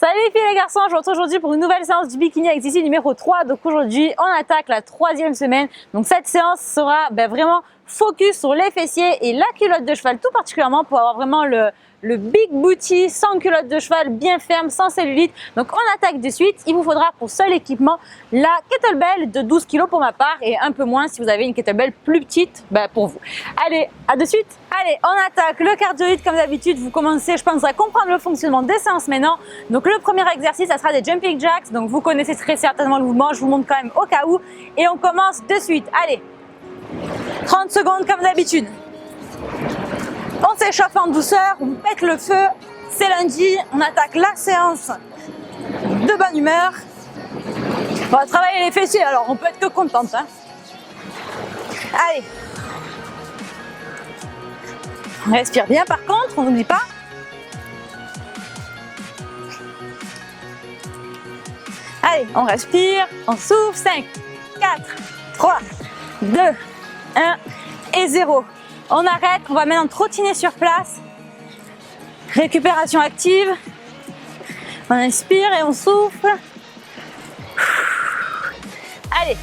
Salut les filles et les garçons, je vous retrouve aujourd'hui pour une nouvelle séance du bikini exercice numéro 3. Donc aujourd'hui, on attaque la 3e semaine. Donc cette séance sera vraiment focus sur les fessiers et la culotte de cheval tout particulièrement pour avoir vraiment le big booty sans culotte de cheval, bien ferme, sans cellulite. Donc on attaque de suite. Il vous faudra pour seul équipement la kettlebell de 12 kg pour ma part et un peu moins si vous avez une kettlebell plus petite pour vous. Allez, à de suite. Allez, on attaque le cardio-hit comme d'habitude. Vous commencez, je pense, à comprendre le fonctionnement des séances maintenant. Donc le premier exercice, ça sera des jumping jacks. Donc vous connaissez très certainement le mouvement. Je vous montre quand même au cas où. Et on commence de suite. Allez, 30 secondes comme d'habitude. On s'échauffe en douceur, on pète le feu. C'est lundi, on attaque la séance de bonne humeur. On va travailler les fessiers, alors on peut être que contente. Allez. On respire bien par contre, on n'oublie pas. Allez, on respire, on souffle. 5, 4, 3, 2, 1 et 0. On arrête, on va maintenant trottiner sur place. Récupération active. On inspire et on souffle. Allez.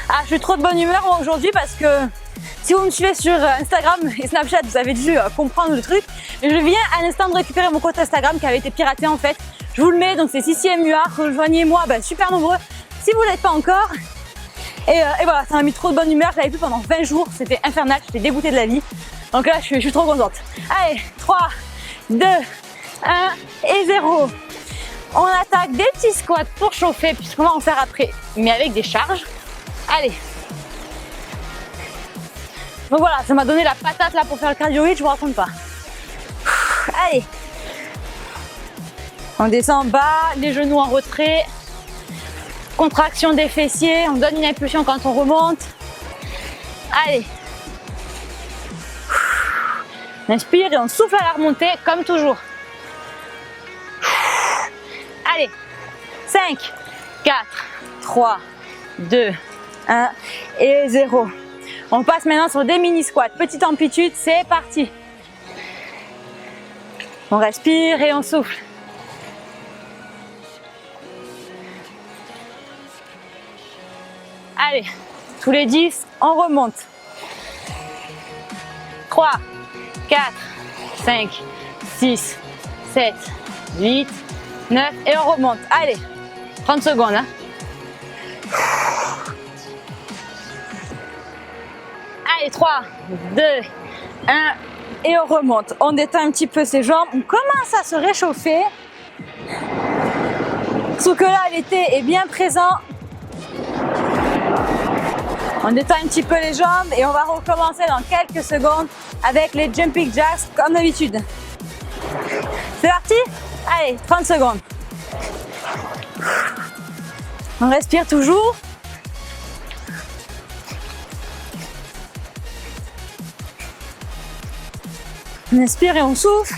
Ah, je suis trop de bonne humeur moi aujourd'hui parce que si vous me suivez sur Instagram et Snapchat, vous avez dû comprendre le truc. Je viens à l'instant de récupérer mon compte Instagram qui avait été piraté en fait. Je vous le mets, donc c'est CCMUA, rejoignez-moi, super nombreux si vous ne l'êtes pas encore. Et voilà, ça m'a mis trop de bonne humeur, je l'avais vu pendant 20 jours, c'était infernal, j'étais dégoûtée de la vie. Donc là, je suis trop contente. Allez, 3, 2, 1 et 0. On attaque des petits squats pour chauffer, puisqu'on va en faire après, mais avec des charges. Allez. Donc voilà, ça m'a donné la patate là pour faire le cardio hit, je vous raconte pas. Allez. On descend en bas, les genoux en retrait. Contraction des fessiers, on donne une impulsion quand on remonte. Allez. On inspire et on souffle à la remontée comme toujours. Allez. 5, 4, 3, 2, 1 et 0. On passe maintenant sur des mini squats. Petite amplitude, c'est parti. On respire et on souffle. Allez, tous les 10, on remonte. 3, 4, 5, 6, 7, 8, 9 et on remonte. Allez, 30 secondes. Allez, 3, 2, 1 et on remonte. On détend un petit peu ses jambes. On commence à se réchauffer. Sauf que là, l'été est bien présent. On détend un petit peu les jambes et on va recommencer dans quelques secondes avec les jumping jacks comme d'habitude. C'est parti? Allez, 30 secondes. On respire toujours. On inspire et on souffle.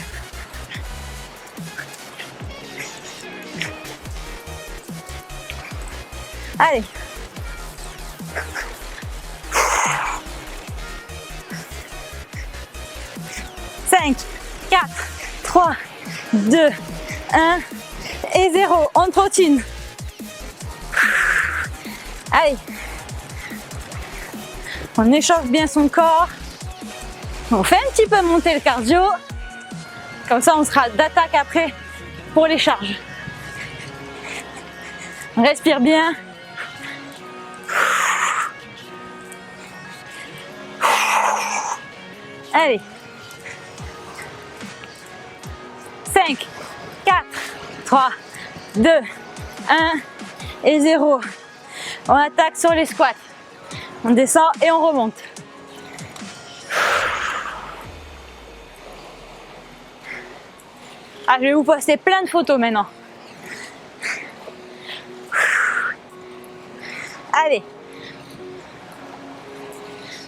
Allez. 5, 4, 3, 2, 1 et 0. On trottine. Allez. On échauffe bien son corps. On fait un petit peu monter le cardio. Comme ça, on sera d'attaque après pour les charges. On respire bien. Allez. 5, 4, 3, 2, 1 et 0. On attaque sur les squats. On descend et on remonte. Ah, je vais vous poster plein de photos maintenant. Allez.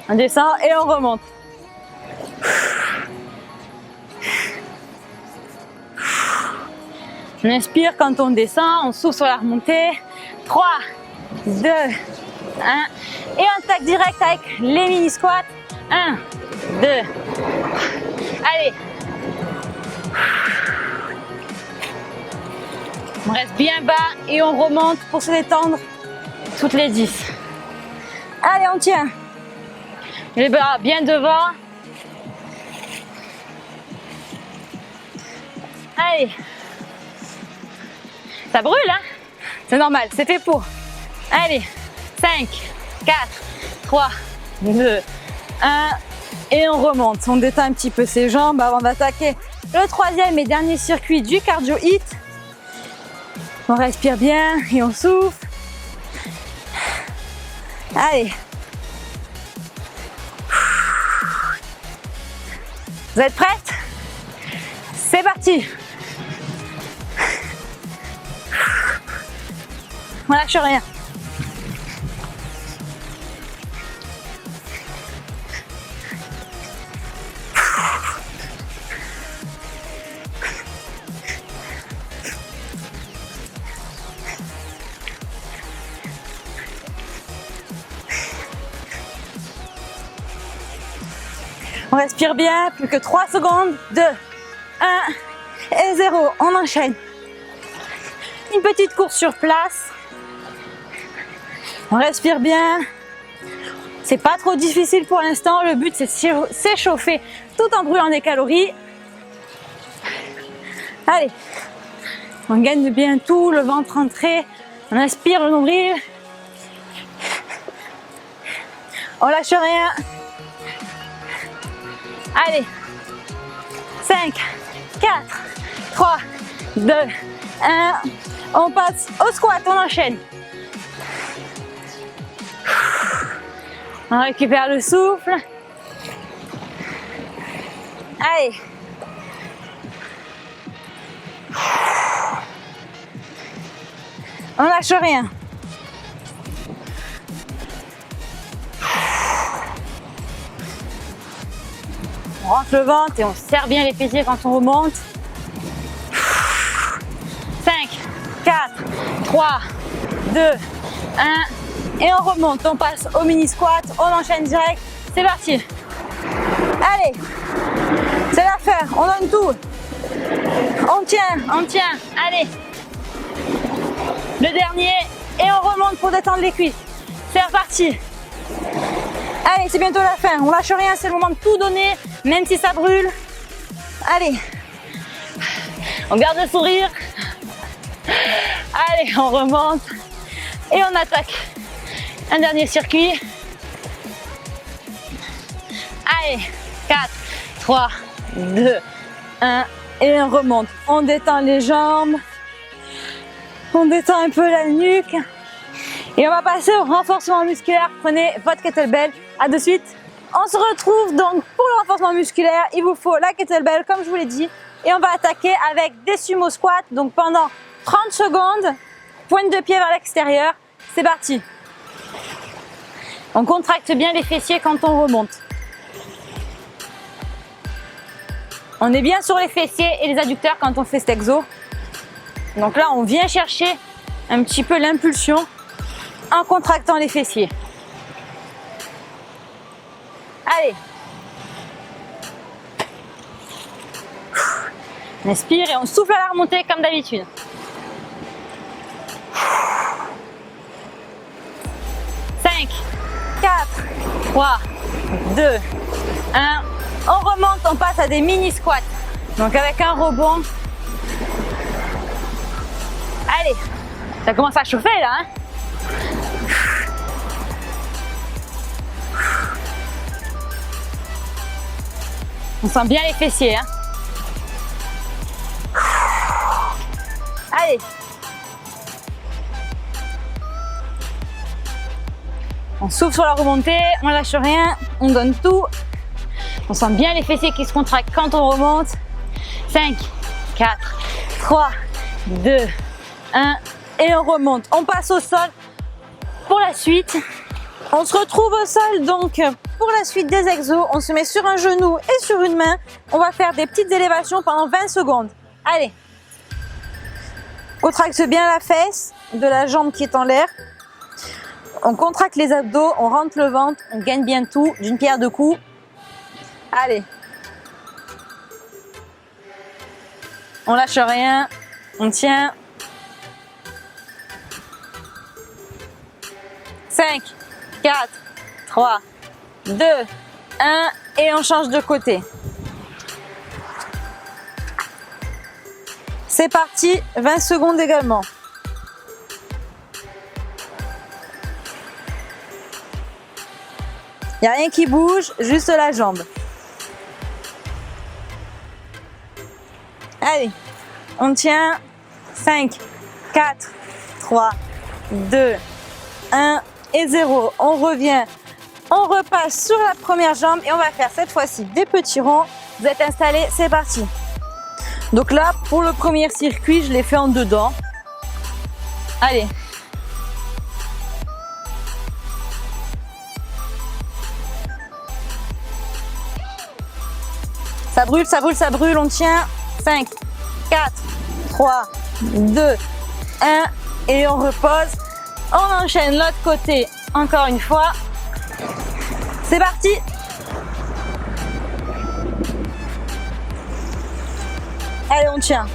On descend et on remonte. On inspire quand on descend, on souffle sur la remontée. 3, 2, 1. Et on attaque direct avec les mini squats. 1, 2. Allez. On reste bien bas et on remonte pour se détendre toutes les 10. Allez, on tient. Les bras bien devant. Allez. Ça brûle, hein? C'est normal, c'était pour. Allez, 5, 4, 3, 2, 1. Et on remonte. On détend un petit peu ses jambes avant d'attaquer le troisième et dernier circuit du cardio hit. On respire bien et on souffle. Allez. Vous êtes prêtes? C'est parti. On lâche rien. On respire bien, plus que 3 secondes. 2, 1 et 0. On enchaîne. Une petite course sur place. On respire bien. C'est pas trop difficile pour l'instant. Le but, c'est de s'échauffer tout en brûlant des calories. Allez. On gagne bien tout, le ventre rentré. On inspire le nombril. On lâche rien. Allez, 5, 4, 3, 2, 1. On passe au squat, on enchaîne. On récupère le souffle. Allez. On lâche rien. On rentre le ventre et on serre bien les fessiers quand on remonte. 5, 4, 3, 2, 1. Et on remonte. On passe au mini squat. On enchaîne direct. C'est parti. Allez. C'est l'affaire. On donne tout. On tient. On tient. Allez. Le dernier. Et on remonte pour détendre les cuisses. C'est reparti. Allez, c'est bientôt la fin. On lâche rien. C'est le moment de tout donner. Même si ça brûle. Allez. On garde le sourire. Allez, on remonte. Et on attaque. Un dernier circuit. Allez. 4, 3, 2, 1. Et on remonte. On détend les jambes. On détend un peu la nuque. Et on va passer au renforcement musculaire. Prenez votre kettlebell. À de suite. On se retrouve donc pour le renforcement musculaire. Il vous faut la kettlebell comme je vous l'ai dit. Et on va attaquer avec des sumo squats. Donc pendant 30 secondes, pointe de pied vers l'extérieur. C'est parti. On contracte bien les fessiers quand on remonte. On est bien sur les fessiers et les adducteurs quand on fait cet exo. Donc là, on vient chercher un petit peu l'impulsion en contractant les fessiers. Allez. On inspire et on souffle à la remontée comme d'habitude. Cinq, 4, 3, 2, 1. On remonte, on passe à des mini squats. Donc avec un rebond. Allez, ça commence à chauffer là, hein? On sent bien les fessiers, hein? Allez. On souffle sur la remontée, on lâche rien, on donne tout. On sent bien les fessiers qui se contractent quand on remonte. 5, 4, 3, 2, 1. Et on remonte. On passe au sol pour la suite. On se retrouve au sol donc pour la suite des exos. On se met sur un genou et sur une main. On va faire des petites élévations pendant 20 secondes. Allez. Contracte bien la fesse de la jambe qui est en l'air. On contracte les abdos, on rentre le ventre, on gagne bien tout d'une pierre deux coups. Allez. On lâche rien, on tient. 5, 4, 3, 2, 1 et on change de côté. C'est parti, 20 secondes également. Il n'y a rien qui bouge, juste la jambe. Allez, on tient. 5, 4, 3, 2, 1 et 0. On revient, on repasse sur la première jambe et on va faire cette fois-ci des petits ronds. Vous êtes installés, c'est parti. Donc là, pour le premier circuit, je l'ai fait en dedans. Allez. Ça brûle, ça brûle, ça brûle, on tient. 5, 4, 3, 2, 1 et on repose. On enchaîne l'autre côté encore une fois. C'est parti. Allez, on tient.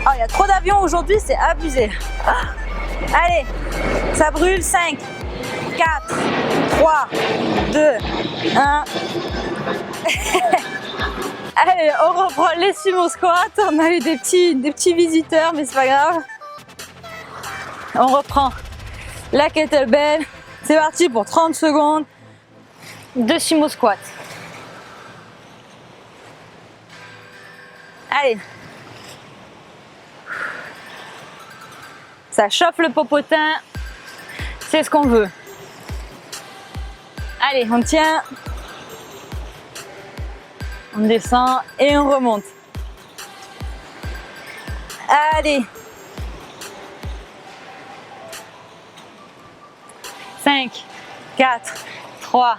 Oh, il y a trop d'avions aujourd'hui, c'est abusé. Allez, ça brûle. 5, 4, 3, 2, 1. Allez, on reprend les sumo squats. On a eu des petits visiteurs, mais c'est pas grave. On reprend la kettlebell. C'est parti pour 30 secondes de sumo squat. Allez. Ça chauffe le popotin. C'est ce qu'on veut. Allez, on tient. On descend et on remonte. Allez. 5, 4, 3,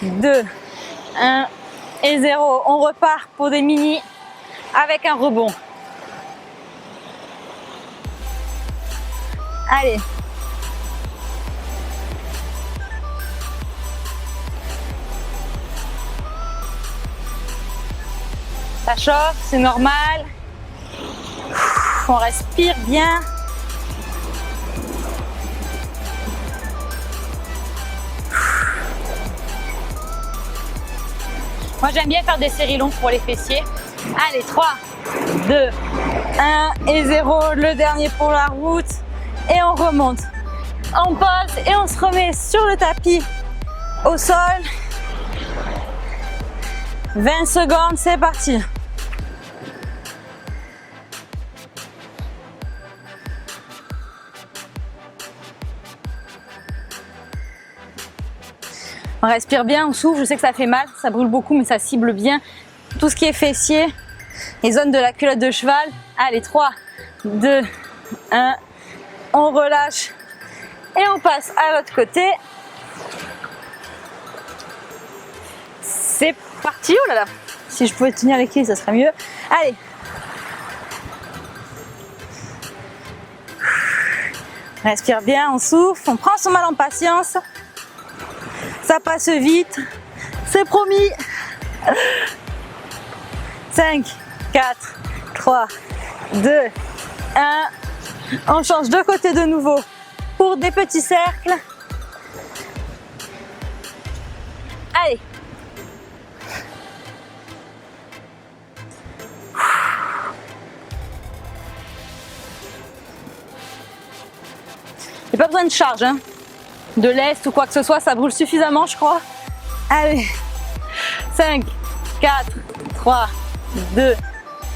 2, 1 et 0. On repart pour des mini avec un rebond. Allez. Ça chauffe, c'est normal. On respire bien. Moi, j'aime bien faire des séries longues pour les fessiers. Allez, 3, 2, 1 et 0. Le dernier pour la route. Et on remonte. On pose et on se remet sur le tapis au sol. 20 secondes, c'est parti. On respire bien, on souffle. Je sais que ça fait mal, ça brûle beaucoup, mais ça cible bien tout ce qui est fessier, les zones de la culotte de cheval. Allez, 3, 2, 1. On relâche et on passe à l'autre côté. C'est parti. Oh là là, si je pouvais tenir les pieds, ça serait mieux. Allez. On respire bien, on souffle, on prend son mal en patience. Ça passe vite, c'est promis. 5, 4, 3, 2, 1. On change de côté de nouveau pour des petits cercles. Allez. Il n'y a pas besoin de charge, hein, de lest ou quoi que ce soit, ça brûle suffisamment, je crois. Allez. 5, 4, 3, 2,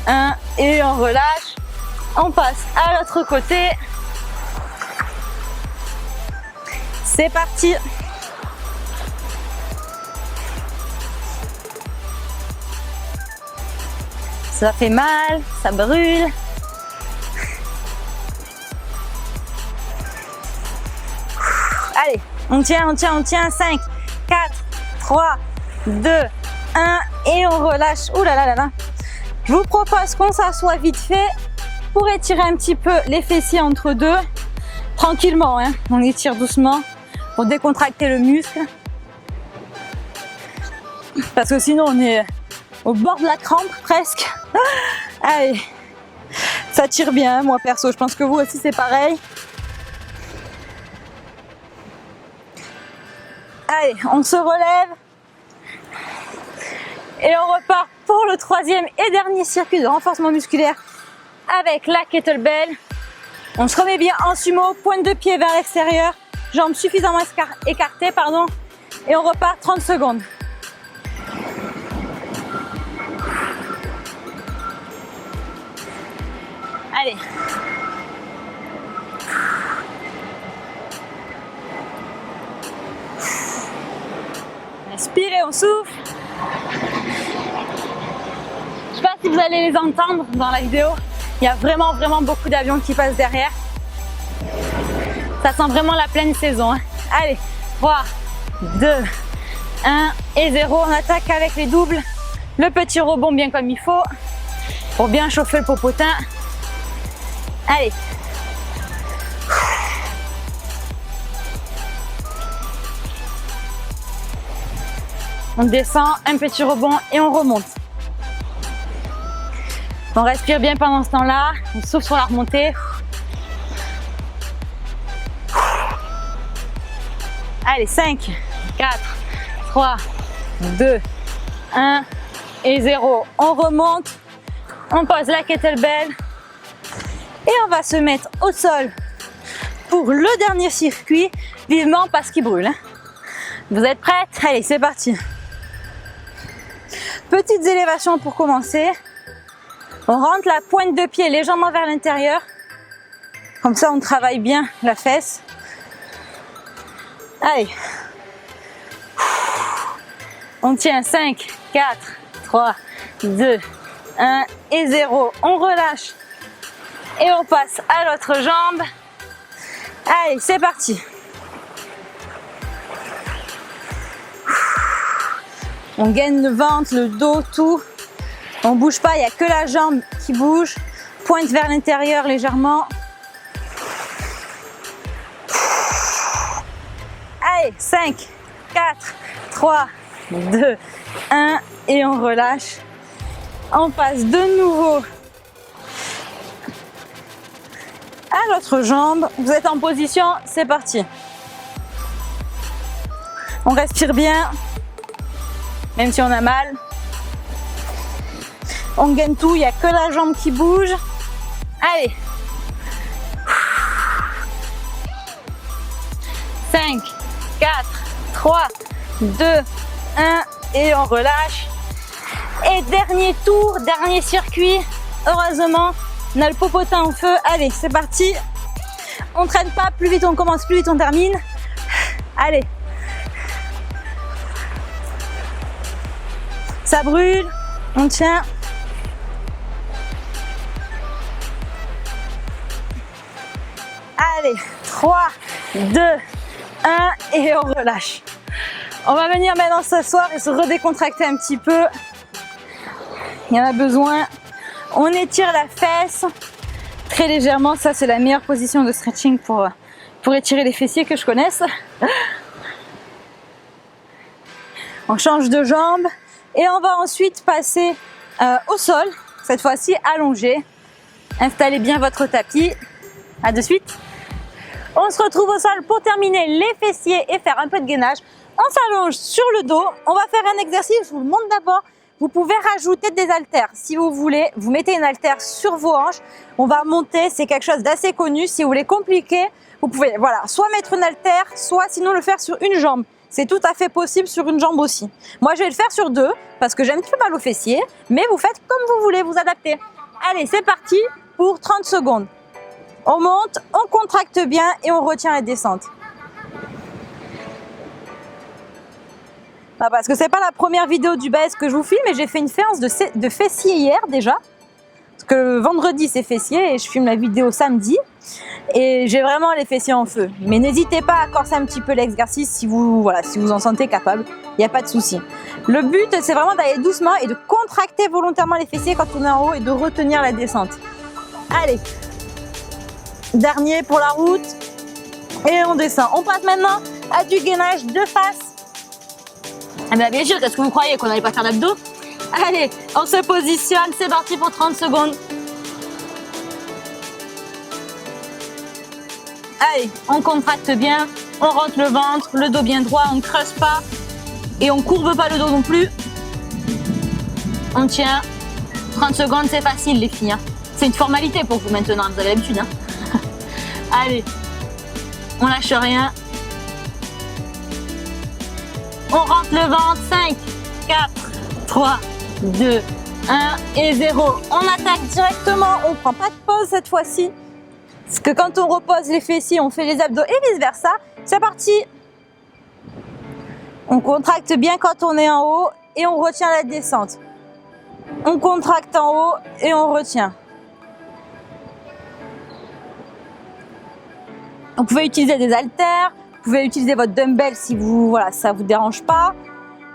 1 et on relâche. On passe à l'autre côté. C'est parti. Ça fait mal, ça brûle. Allez, on tient, on tient, on tient. 5, 4, 3, 2, 1 et on relâche. Ouh là là là là. Je vous propose qu'on s'assoie vite fait pour étirer un petit peu les fessiers entre deux. Tranquillement, hein. On étire doucement pour décontracter le muscle. Parce que sinon on est au bord de la crampe presque. Allez, Ça tire bien, moi perso, je pense que vous aussi c'est pareil. Allez, on se relève. Et on repart pour le troisième et dernier circuit de renforcement musculaire avec la kettlebell. On se remet bien en sumo, pointe de pied vers l'extérieur, jambes suffisamment écartées, pardon, et on repart 30 secondes. Allez. Inspirez, on souffle. Je ne sais pas si vous allez les entendre dans la vidéo. Il y a vraiment beaucoup d'avions qui passent derrière. Ça sent vraiment la pleine saison. Hein. Allez, 3, 2, 1 et 0. On attaque avec les doubles. Le petit rebond bien comme il faut pour bien chauffer le popotin. Allez. On descend, un petit rebond et on remonte. On respire bien pendant ce temps-là. On souffle sur la remontée. Allez, 5, 4, 3, 2, 1 et 0. On remonte. On pose la kettlebell. Et on va se mettre au sol pour le dernier circuit, vivement parce qu'il brûle. Vous êtes prêtes? Allez, c'est parti. Petites élévations pour commencer. On rentre la pointe de pied légèrement vers l'intérieur. Comme ça, on travaille bien la fesse. Allez. On tient 5, 4, 3, 2, 1 et 0. On relâche. Et on passe à l'autre jambe. Allez, c'est parti. On gaine le ventre, le dos, tout. On ne bouge pas, il n'y a que la jambe qui bouge. Pointe vers l'intérieur légèrement. Allez, 5, 4, 3, 2, 1 et on relâche. On passe de nouveau à l'autre jambe. Vous êtes en position, c'est parti. On respire bien, même si on a mal. On gagne tout, il n'y a que la jambe qui bouge. Allez. 5, 4, 3, 2, 1 et on relâche. Et dernier tour, dernier circuit. Heureusement, on a le popotin en feu. Allez, c'est parti. On ne traîne pas, plus vite on commence, plus vite on termine. Allez. Ça brûle, on tient. Allez, 3, 2, 1 et on relâche. On va venir maintenant s'asseoir et se redécontracter un petit peu. Il y en a besoin. On étire la fesse très légèrement. Ça, c'est la meilleure position de stretching pour étirer les fessiers que je connaisse. On change de jambe et on va ensuite passer au sol. Cette fois-ci allongé. Installez bien votre tapis. À de suite. On se retrouve au sol pour terminer les fessiers et faire un peu de gainage. On s'allonge sur le dos. On va faire un exercice, je vous le montre d'abord. Vous pouvez rajouter des haltères si vous voulez. Vous mettez une haltère sur vos hanches. On va monter, c'est quelque chose d'assez connu. Si vous voulez compliquer, vous pouvez soit mettre une haltère, soit sinon le faire sur une jambe. C'est tout à fait possible sur une jambe aussi. Moi, je vais le faire sur deux parce que j'ai un petit peu mal aux fessiers. Mais vous faites comme vous voulez, vous adaptez. Allez, c'est parti pour 30 secondes. On monte, on contracte bien et on retient la descente. Parce que c'est pas la première vidéo du base que je vous filme, mais j'ai fait une séance de fessiers hier déjà. Parce que vendredi c'est fessiers et je filme la vidéo samedi. Et j'ai vraiment les fessiers en feu. Mais n'hésitez pas à corser un petit peu l'exercice si vous en sentez capable. Il n'y a pas de souci. Le but c'est vraiment d'aller doucement et de contracter volontairement les fessiers quand on est en haut et de retenir la descente. Allez. Dernier pour la route. Et on descend. On passe maintenant à du gainage de face. Eh bien sûr, qu'est-ce que vous croyez qu'on n'allait pas faire d'abdos? Allez, on se positionne, c'est parti pour 30 secondes. Allez, on contracte bien, on rentre le ventre, le dos bien droit, on ne creuse pas et on courbe pas le dos non plus. On tient. 30 secondes, c'est facile les filles. Hein. C'est une formalité pour vous maintenant, vous avez l'habitude. Hein. Allez, on lâche rien. On rentre le ventre. 5, 4, 3, 2, 1 et 0. On attaque directement, on ne prend pas de pause cette fois-ci. Parce que quand on repose les fessiers, on fait les abdos et vice versa. C'est parti. On contracte bien quand on est en haut et on retient la descente. On contracte en haut et on retient. Vous pouvez utiliser des haltères, vous pouvez utiliser votre dumbbell si ça vous dérange pas.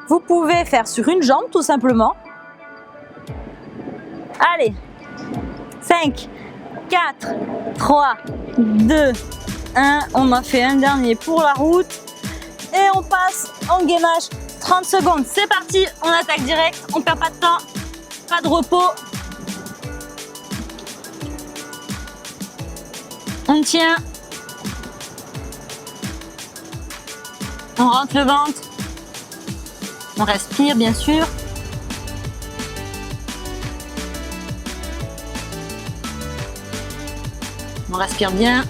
Vous pouvez faire sur une jambe tout simplement. Allez, 5, 4, 3, 2, 1. On en fait un dernier pour la route. Et on passe en gainage 30 secondes. C'est parti, on attaque direct, on perd pas de temps, pas de repos. On tient. On rentre le ventre. On respire bien sûr. On respire bien.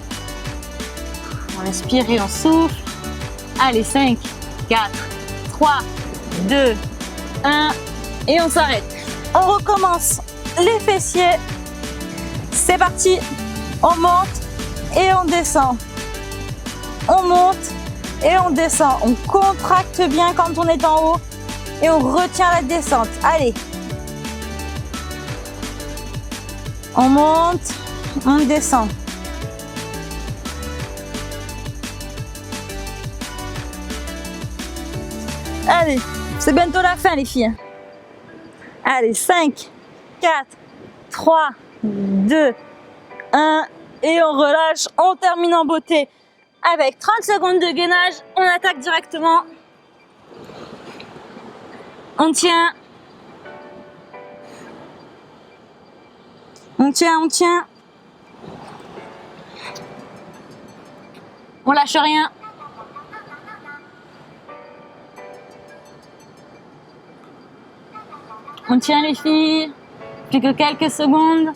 On inspire et on souffle. Allez, 5, 4, 3, 2, 1 et on s'arrête. On recommence les fessiers. C'est parti. On monte et on descend. On monte et on descend. On contracte bien quand on est en haut et on retient la descente. Allez. On monte, on descend. Allez, c'est bientôt la fin les filles. Allez, 5, 4, 3, 2, 1 et on relâche. On termine en beauté avec 30 secondes de gainage. On attaque directement. On tient. On tient, on tient. On lâche rien. On tient les filles, plus que quelques secondes.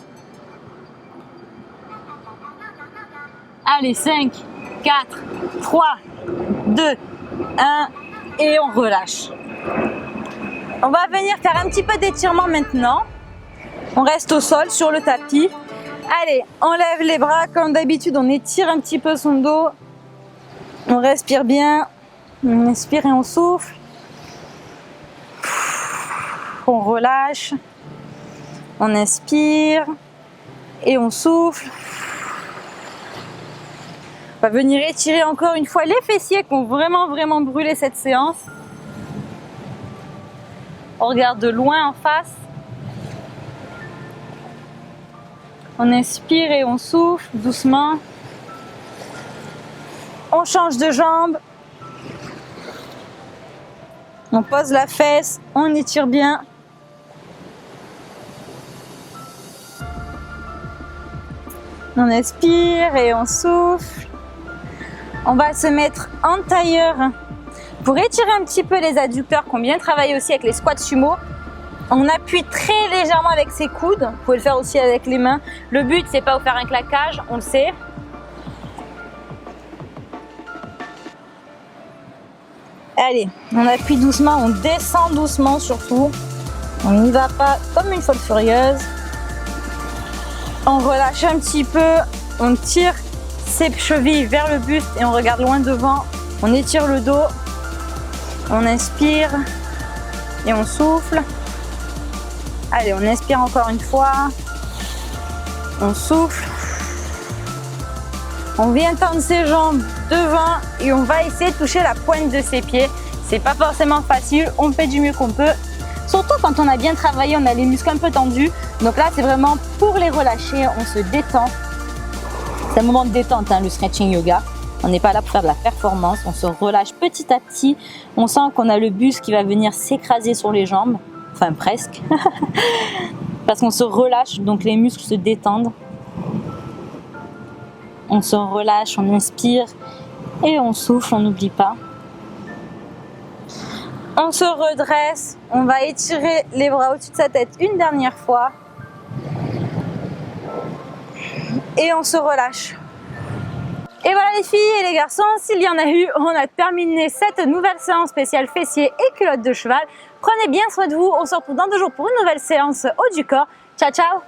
Allez, 5, 4, 3, 2, 1 et on relâche. On va venir faire un petit peu d'étirement maintenant. On reste au sol sur le tapis. Allez, on lève les bras comme d'habitude, on étire un petit peu son dos. On respire bien, on inspire et on souffle. On relâche, on inspire et on souffle. On va venir étirer encore une fois les fessiers qui ont vraiment brûlé cette séance. On regarde de loin en face. On inspire et on souffle doucement. On change de jambe. On pose la fesse, on étire bien. On inspire et on souffle. On va se mettre en tailleur pour étirer un petit peu les adducteurs qui ont bien travaillé aussi avec les squats sumo. On appuie très légèrement avec ses coudes. Vous pouvez le faire aussi avec les mains. Le but, c'est pas vous faire un claquage, on le sait. Allez, on appuie doucement, on descend doucement surtout. On n'y va pas comme une folle furieuse. On relâche un petit peu, on tire ses chevilles vers le buste et on regarde loin devant. On étire le dos, on inspire et on souffle. Allez, on inspire encore une fois. On souffle. On vient tendre ses jambes devant et on va essayer de toucher la pointe de ses pieds. C'est pas forcément facile, on fait du mieux qu'on peut. Surtout quand on a bien travaillé, on a les muscles un peu tendus. Donc là, c'est vraiment pour les relâcher, on se détend. C'est un moment de détente, hein, le stretching yoga. On n'est pas là pour faire de la performance, on se relâche petit à petit. On sent qu'on a le buste qui va venir s'écraser sur les jambes, enfin presque. Parce qu'on se relâche, donc les muscles se détendent. On se relâche, on inspire et on souffle, on n'oublie pas. On se redresse, on va étirer les bras au-dessus de sa tête une dernière fois. Et on se relâche. Et voilà les filles et les garçons, s'il y en a eu, on a terminé cette nouvelle séance spéciale fessiers et culottes de cheval. Prenez bien soin de vous, on se retrouve dans 2 jours pour une nouvelle séance haut du corps. Ciao ciao!